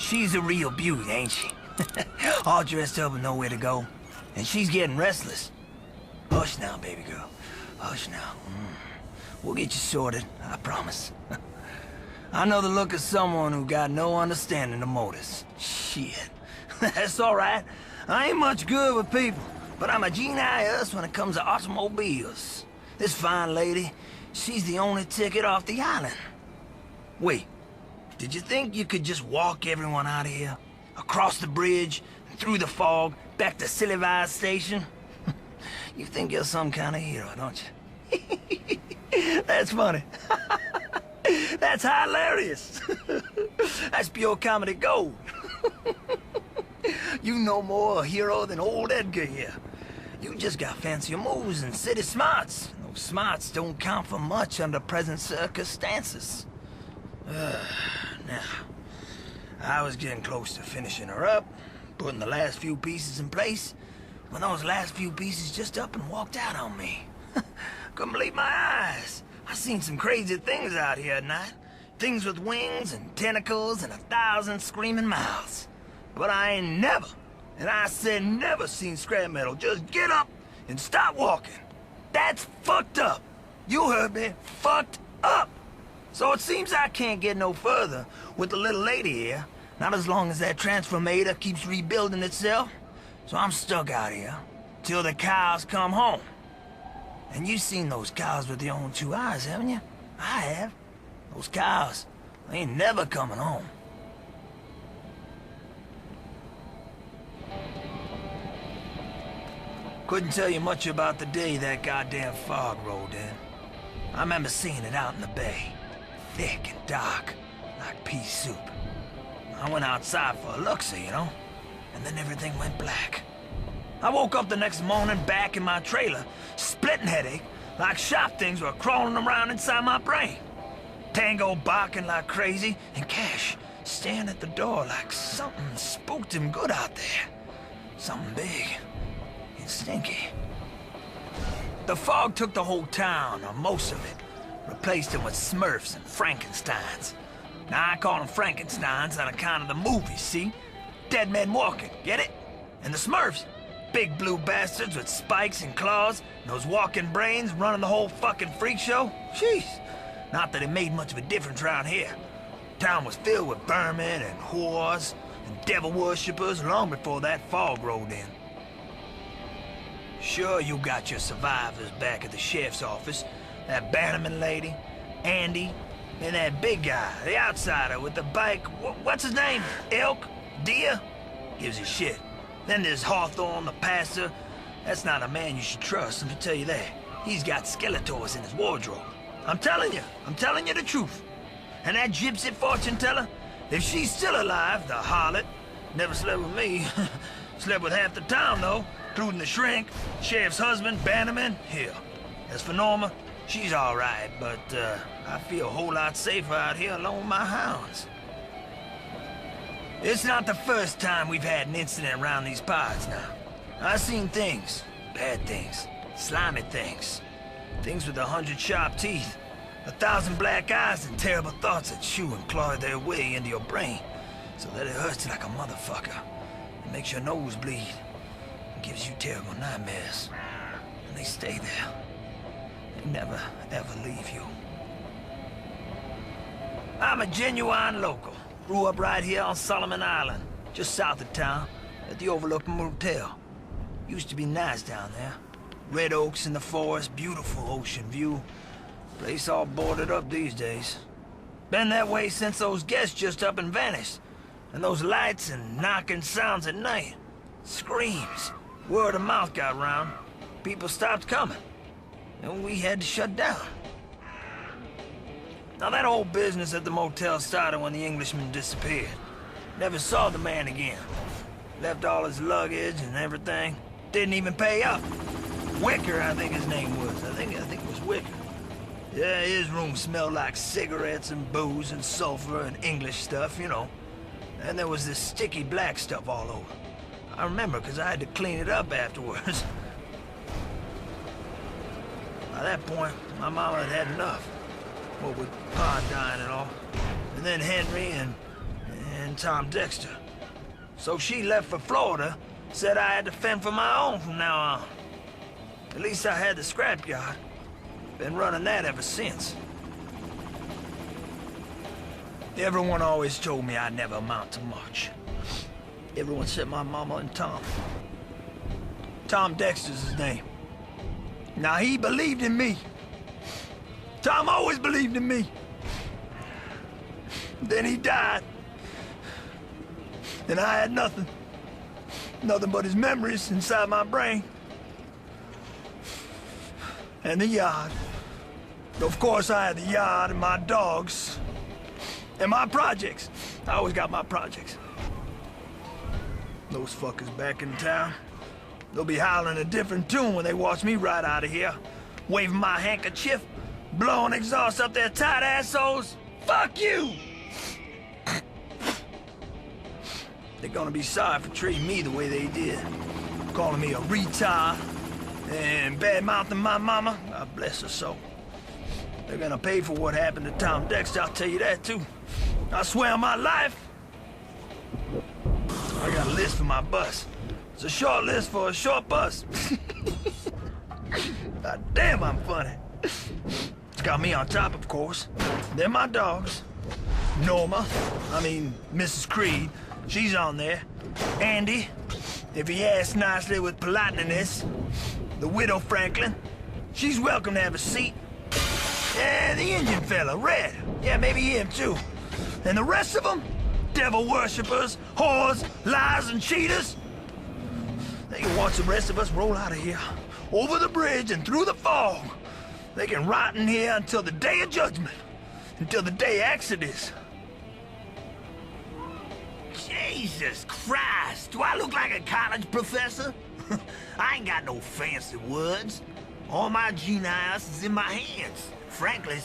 She's a real beauty, ain't she? All dressed up with nowhere to go. And she's getting restless. Hush now, baby girl. Hush now. We'll get you sorted, I promise. I know the look of someone who got no understanding of motors. Shit. That's alright. I ain't much good with people, but I'm a genius when it comes to automobiles. This fine lady, she's the only ticket off the island. Wait, did you think you could just walk everyone out of here? Across the bridge, through the fog, back to Silivai Station? You think you're some kind of hero, don't you? That's funny. That's hilarious. That's pure comedy gold. You no more a hero than old Edgar here. You just got fancier moves and city smarts. Those smarts don't count for much under present circumstances. Now, I was getting close to finishing her up, putting the last few pieces in place, when those last few pieces just up and walked out on me. Couldn't believe my eyes. I seen some crazy things out here at night. Things with wings and tentacles and 1,000 screaming mouths. But I ain't never, and I said never, seen scrap metal just get up and stop walking. That's fucked up. You heard me. Fucked up. So it seems I can't get no further with the little lady here. Not as long as that transformator keeps rebuilding itself. So I'm stuck out here till the cows come home. And you've seen those cows with your own 2 eyes, haven't you? I have. Those cows, they ain't never coming home. Couldn't tell you much about the day that goddamn fog rolled in. I remember seeing it out in the bay. Thick and dark, like pea soup. I went outside for a look-see, you know? And then everything went black. I woke up the next morning back in my trailer, splitting headache, like sharp things were crawling around inside my brain. Tango barking like crazy, and Cash staring at the door like something spooked him good out there. Something big and stinky. The fog took the whole town, or most of it, replaced it with Smurfs and Frankensteins. Now I call them Frankensteins on account of the movies, see? Dead men walking, get it? And the Smurfs, big blue bastards with spikes and claws, and those walking brains running the whole fucking freak show. Jeez. Not that it made much of a difference around here. Town was filled with vermin and whores and devil worshippers long before that fog rolled in. Sure, you got your survivors back at the sheriff's office. That Bannerman lady, Andy, and that big guy, the outsider with the bike. What's his name? Elk? Deer? Gives a shit. Then there's Hawthorne, the pastor. That's not a man you should trust, let me tell you that. He's got Skeletors in his wardrobe. I'm telling you the truth. And that gypsy fortune teller, if she's still alive, the harlot, never slept with me. Slept with half the town, though, including the shrink, sheriff's husband, Bannerman. Hell, as for Norma, she's all right, but I feel a whole lot safer out here alone with my hounds. It's not the first time we've had an incident around these parts now. I've seen things, bad things, slimy things. Things with 100 sharp teeth, 1,000 black eyes, and terrible thoughts that chew and claw their way into your brain, so that it hurts like a motherfucker. It makes your nose bleed, and gives you terrible nightmares. And they stay there. They never, ever leave you. I'm a genuine local. Grew up right here on Solomon Island, just south of town, at the Overlook Motel. Used to be nice down there. Red oaks in the forest, beautiful ocean view. Place all boarded up these days. Been that way since those guests just up and vanished. And those lights and knocking sounds at night. Screams. Word of mouth got round. People stopped coming. And we had to shut down. Now that whole business at the motel started when the Englishman disappeared. Never saw the man again. Left all his luggage and everything. Didn't even pay up. Wicker, I think his name was. I think it was Wicker. Yeah, his room smelled like cigarettes and booze and sulfur and English stuff, you know. And there was this sticky black stuff all over. I remember because I had to clean it up afterwards. By that point, my mama had had enough. What with Pa dying and all. And then Henry and and Tom Dexter. So she left for Florida, said I had to fend for my own from now on. At least I had the scrapyard. Been running that ever since. Everyone always told me I'd never amount to much. Everyone except my mama and Tom. Tom Dexter's his name. Now he believed in me. Tom always believed in me. Then he died. And I had nothing. Nothing but his memories inside my brain. And the yard. Of course I had the yard and my dogs. And my projects. I always got my projects. Those fuckers back in town. They'll be howling a different tune when they watch me ride out of here. Waving my handkerchief. Blowing exhaust up their tight assholes. Fuck you! They're gonna be sorry for treating me the way they did. Calling me a retard. And bad-mouthing my mama. God bless her soul. They're gonna pay for what happened to Tom Dexter, I'll tell you that too. I swear on my life. I got a list for my bus. It's a short list for a short bus. God damn, I'm funny. It's got me on top, of course. They're my dogs. Norma, Mrs. Creed, she's on there. Andy, if he asks nicely with politeness. The widow Franklin, she's welcome to have a seat. And the Indian fella, Red. Yeah, maybe him too. And the rest of them? Devil worshippers, whores, liars, and cheaters. They can watch the rest of us roll out of here. Over the bridge and through the fog. They can rot in here until the day of judgment. Until the day of Exodus. Jesus Christ! Do I look like a college professor? I ain't got no fancy words. All my genius is in my hands. Frankly,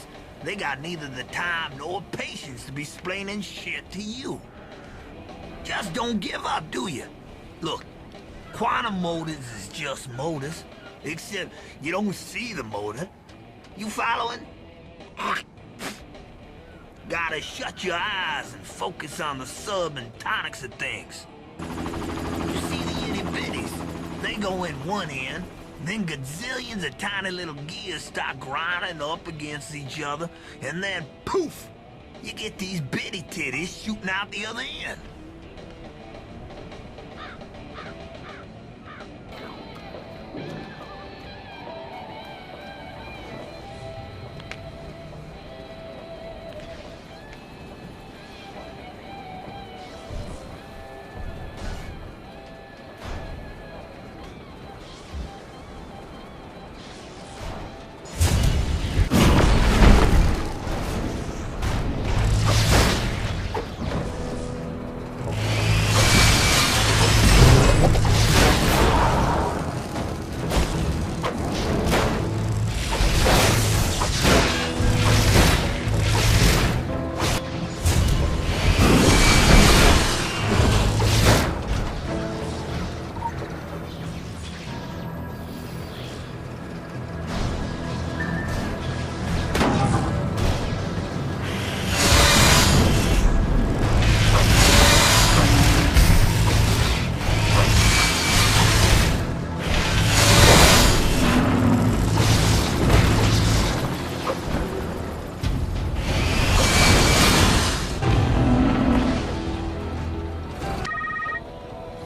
they got neither the time nor patience to be explaining shit to you. Just don't give up, do you? Look, quantum motors is just motors, except you don't see the motor. You following? Gotta shut your eyes and focus on the sub and tonics of things. You see the itty-bitties? They go in one end, then gazillions of tiny little gears start grinding up against each other, and then poof! You get these bitty titties shooting out the other end.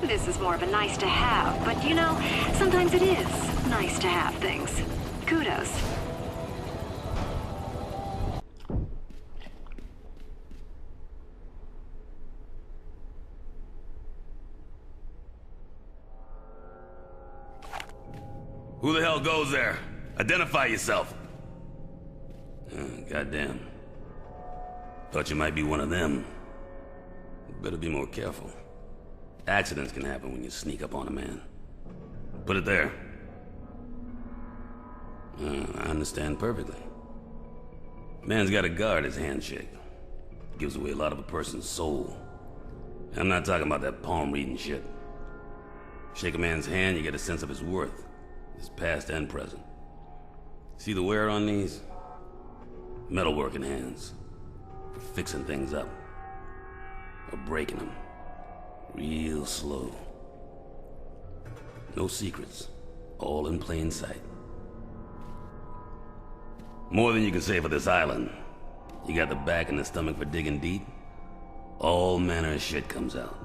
This is more of a nice to have, but you know, sometimes it is nice to have things. Kudos. Who the hell goes there? Identify yourself. Goddamn. Thought you might be one of them. Better be more careful. Accidents can happen when you sneak up on a man. Put it there. I understand perfectly. Man's gotta guard his handshake. Gives away a lot of a person's soul. I'm not talking about that palm reading shit. Shake a man's hand, you get a sense of his worth. His past and present. See the wear on these? Metalworking hands. For fixing things up. or breaking them. Real slow. No secrets. All in plain sight. More than you can say for this island. You got the back and the stomach for digging deep. All manner of shit comes out.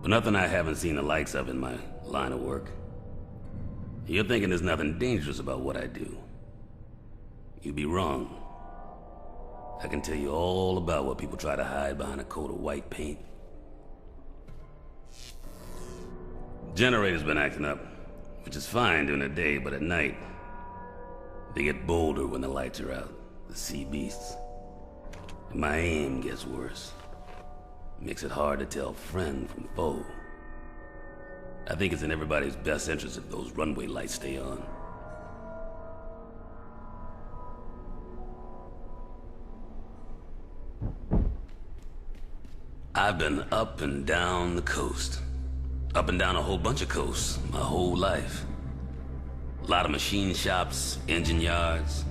But nothing I haven't seen the likes of in my line of work. You're thinking there's nothing dangerous about what I do. You'd be wrong. I can tell you all about what people try to hide behind a coat of white paint. Generator's been acting up, which is fine during the day, but at night, they get bolder when the lights are out, the sea beasts. And my aim gets worse. Makes it hard to tell friend from foe. I think it's in everybody's best interest if those runway lights stay on. I've been up and down the coast. Up and down a whole bunch of coasts my whole life. A lot of machine shops, engine yards,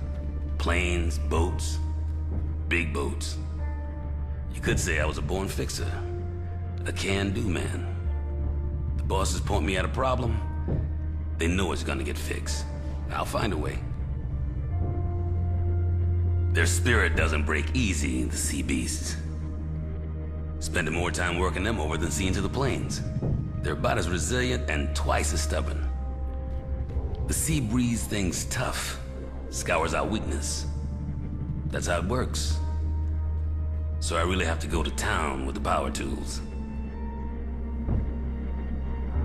planes, boats, big boats. You could say I was a born fixer, a can-do man. The bosses point me at a problem, they know it's gonna get fixed. I'll find a way. Their spirit doesn't break easy, the sea beasts. Spending more time working them over than seeing to the planes. They're about as resilient and twice as stubborn. The sea breeze things tough, scours out weakness. That's how it works. So I really have to go to town with the power tools.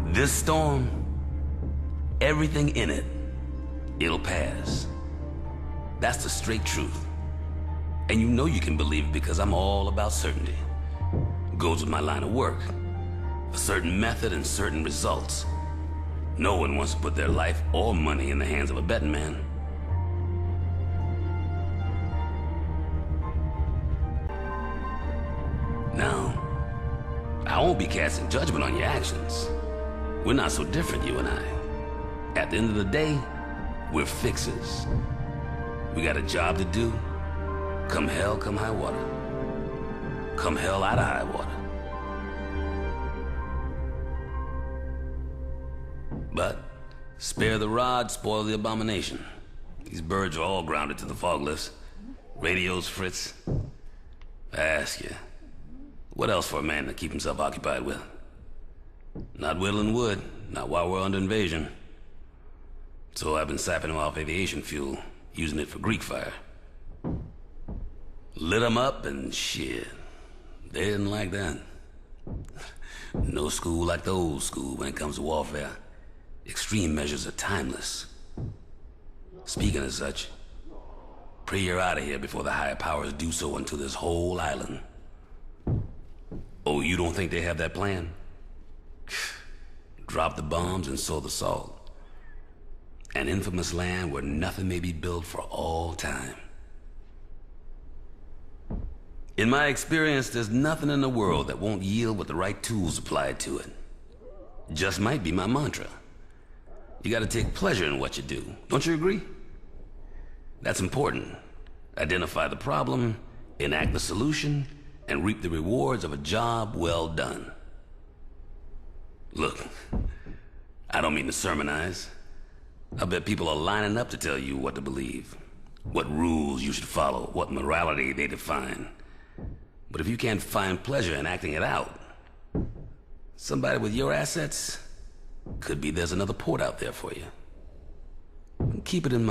This storm, everything in it, it'll pass. That's the straight truth. And you know you can believe it because I'm all about certainty. Goes with my line of work. A certain method and certain results. No one wants to put their life or money in the hands of a betting man. Now, I won't be casting judgment on your actions. We're not so different, you and I. At the end of the day, we're fixers. We got a job to do. Come hell, come high water. Come hell out of high water. But spare the rod, spoil the abomination. These birds are all grounded to the fog lifts. Radios fritz. I ask you, what else for a man to keep himself occupied with? Not whittling wood, not while we're under invasion. So I've been sapping off aviation fuel, using it for Greek fire. Lit them up and shit. They didn't like that. No school like the old school when it comes to warfare. Extreme measures are timeless. Speaking of such, pray you're out of here before the higher powers do so unto this whole island. Oh, you don't think they have that plan? Drop the bombs and sow the salt. An infamous land where nothing may be built for all time. In my experience, there's nothing in the world that won't yield with the right tools applied to it. Just might be my mantra. You gotta take pleasure in what you do. Don't you agree? That's important. Identify the problem, enact the solution, and reap the rewards of a job well done. Look, I don't mean to sermonize. I bet people are lining up to tell you what to believe, what rules you should follow, what morality they define. But if you can't find pleasure in acting it out, somebody with your assets, could be there's another port out there for you. Keep it in mind.